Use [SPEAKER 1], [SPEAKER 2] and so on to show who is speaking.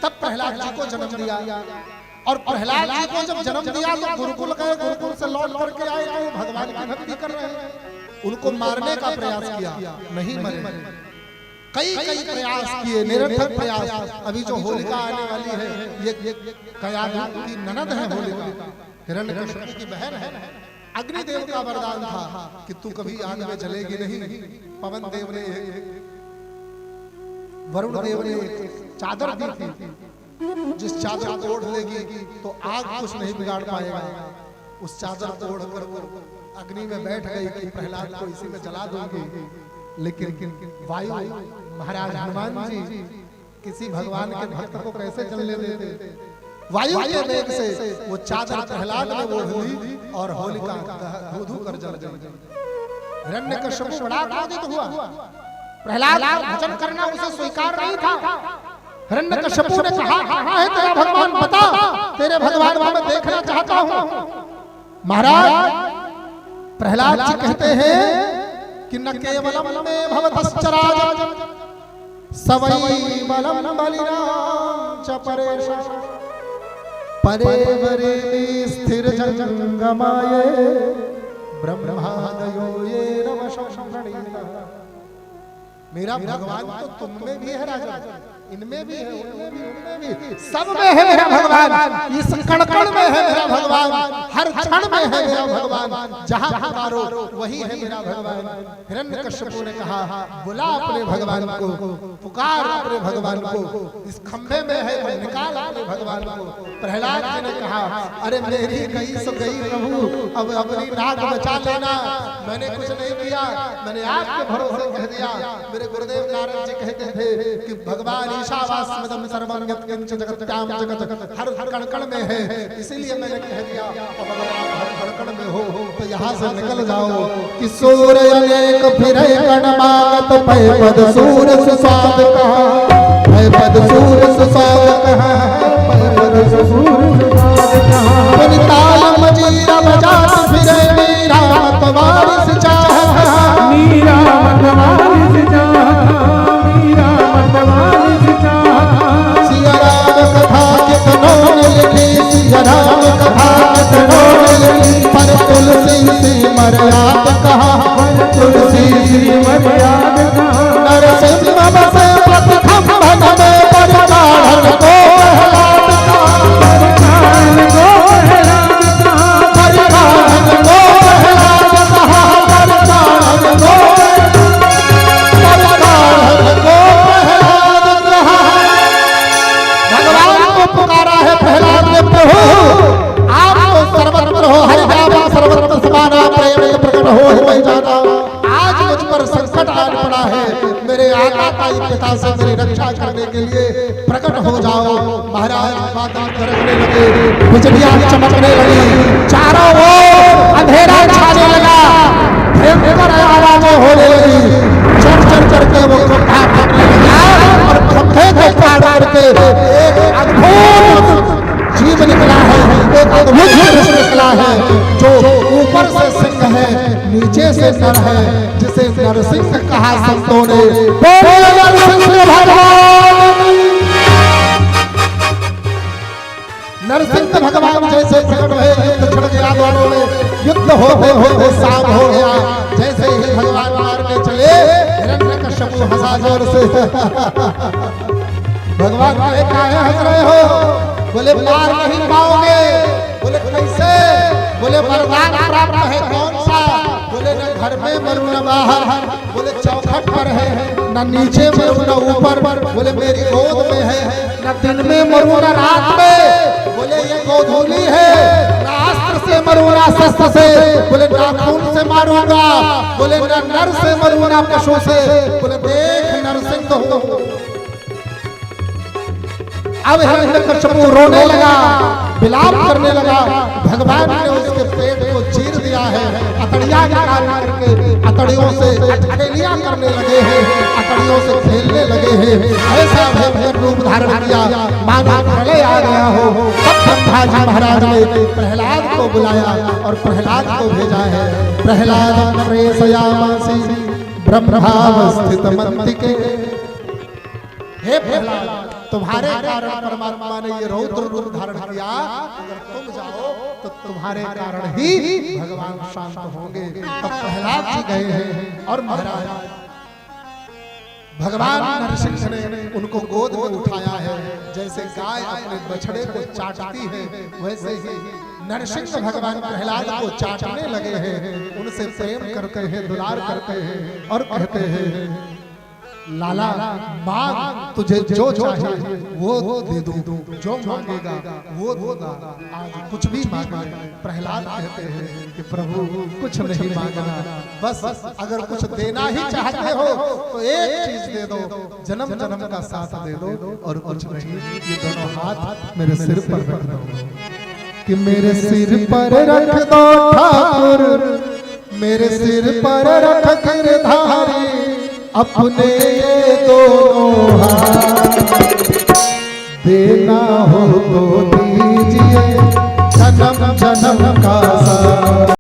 [SPEAKER 1] तब प्रहलाद जी को जन्म दिया। और प्रहलाद जी को जब जन्म दिया तो गुरुकुल गए, गुरुकुल से लौट करके आए तो भगवान की भक्ति कर रहे हैं। उनको मारने का प्रयास किया, नहीं मरे। कई प्रयास किए, निरंतर प्रयास। अभी जो होलिका आने वाली है, ये कयाधु की ननद है होलिका, हिरण्यकश्यप की बहन है। अग्निदेव का वरदान था कि तू कभी आग में जलेगी नहीं। पवन देव ने, वरुण देव ने चादर दी थी, जिस चादर को ओढ़ लेगी तो आग कुछ नहीं बिगाड़ पाएगा। उस चादर को ओढ़कर वो अग्नि में बैठ गई कि प्रहलाद को इसी में जला दूंगी। लेकिन वायु महाराज हनुमान जी किसी भगवान के भक्त को कैसे जलने देते। वायु के वेग से वो चादर प्रहलाद ने ओढ़ ली और होलिका धू कर जल गई। हिरण्यकश्यप बड़ा क्रोधित हुआ। प्रहलाद भजन करना उसे स्वीकार नहीं था। हिरण्यकश्यप ने कहा, कहाँ है तेरा भगवान, बता, तेरे भगवान को मैं देखना चाहता हूँ। महाराज प्रहलाद जी कहते हैं कि न केवलम में भवतश्चराज सवै बलम बलिनां च परेश परे वरे स्थिर जंगमाये ब्रह्मादयो ये नवशं प्रणीतः। मेरा भगवान तो तुम में भी है राजा, इनमें भी है, उनमें भी, उनमें भी, सब में है मेरा भगवान। इस कण-कण में है मेरा भगवान, हर क्षण में है मेरा भगवान। जहाँ पुकारो वही है मेरा भगवान। हिरण्यकश्यप ने कहा, बुला अपने भगवान को, पुकार अपने भगवान को। इस खंभे में है तो निकाल अपने भगवान को। प्रहलाद जी ने कहा, अरे मेरी गई सो गई प्रभु, अब अपनी नाक बचा लेना। मैंने कुछ नहीं किया, मैंने आपके भरोसे कह दिया। मेरे गुरुदेव नारद जी कहते थे कि भगवान ईशावास्यमदं सर्वं यत्किंच जगत्याम जगत् हर कण-कण में है, इसीलिए मैंने कह दिया। अब भगवान हर कण-कण में हो तो यहाँ से निकल जाओ। कि सूर्य अनेक फिरे गणमागत पै पद सूर्य सुस्वाद कहा, पै पद सूर्य सुस्वाद कहा, पै पद सूर्य सुस्वाद कहा। पुनिताल मजीरा बजात फिरे मीरा मतवारिस चाह, मीरा मतवारिस चाह, मीरा मतवारिस चाह। सिया राम कथा कितनों ने लिखी, सिया राम कथा कितनों ने लिखी। पर तुलसी सी मर्याद कहा, पर तुलसी सी मर्याद कहा। नरसिंह बसे प्रथम भन में परिचारण को प्रहलाद कहा, परिचारण को प्रहलाद कहा, परिचारण को प्रहलाद कहा, परिचारण को पुकारा है प्रहलाद ने। प्रभु आप तो सर्वत्र हो, हर जगह सर्वत्र समाना प्रेम प्रकट हो मैं जाना। आज मुझ पर संकट आ पड़ा है, मेरे आकाताई पिता से मेरी रक्षा करने के लिए प्रकट हो जाओ। महाराज बादल गरजने लगे, बिजलियां चमकने लगी, चारों ओर अंधेरा छाने लगा, भयंकर आवाजें होने लगी। चढ़ करके वो खंभा फटने लगा और खंभे को फाड़ करके एक अद्भुत जीव निकला है, एक अद्भुत दृश्य निकला है जो ऊपर से सिंह है, नीचे से नर है, जिसे नरसिंह कहा संतों ने। नरसिंह भगवान, नरसिंह भगवान जैसे प्रकट हुए, युद्ध छिड़ गया दोनों में। युद्ध होते शाम हो गया। जैसे ही भगवान मारने चले, हिरण्यकश्यप हंसा जोर से। भगवान कहे, काहे हंस रहे हो? बोले मार नहीं पाओगे। बोले कैसे? बोले वरदान प्राप्त है। कौन सा? बोले न घर में मरू न बाहर, बोले चौखट पर है, न नीचे मरू न ऊपर, बोले मेरी गोद में है, न दिन में मरू न रात में, बोले ये गोधूली है, न अस्त्र से मरू न शस्त्र से, बोले नाखून से मारूंगा, बोले न नर से मरू न पशु से, बोले देख नरसिंह हो। अब हिरण्यकश्यप रोने लगा, विलाप करने लगा। भगवान ने उसके पेट को चीर दिया है, अतड़ियां निकाल करके अतड़ियों से अटकेलियां करने लगे हैं, अतड़ियों से खेलने लगे हैं। ऐसा भयंकर रूप धारण किया मानो प्रलय आ गया हो। तब ब्रह्मा महाराज ने प्रहलाद को बुलाया और प्रहलाद को भेजा है। प्रहलाद प्रेषयामासि ब्रह्मावस्थित मंतिके। हे प्रहलाद, तुम्हारे कारण परमात्मा ने ये रौद्र रूप धारण किया, अगर तुम जाओ तो तुम्हारे कारण ही भगवान शांत होंगे। तब प्रहलाद जी गए हैं और महाराज भगवान नरसिंह ने उनको गोद में उठाया है। जैसे गाय अपने बछड़े को चाटती है, वैसे ही नरसिंह भगवान प्रहलाद को चाटने लगे हैं, उनसे प्रेम करते हैं, दुलार करते हैं और कहते हैं लाला मांग, तुझे जो चाहिए वो दे दूं, जो मांगेगा वो दूंगा, आज कुछ भी मांग ले। प्रहलाद कहते हैं कि प्रभु कुछ नहीं मांगना, बस अगर कुछ देना ही चाहते हो तो एक चीज दे दो, जन्म जन्म का साथ दे दो और कुछ नहीं। ये दोनों हाथ मेरे सिर पर रख दो, कि मेरे सिर पर रख दो ठाकुर, मेरे सिर पर रख गिरधारी, अपने ये दोनों हाथ, देना हो तो दीजिए जन्म जन्म का साथ।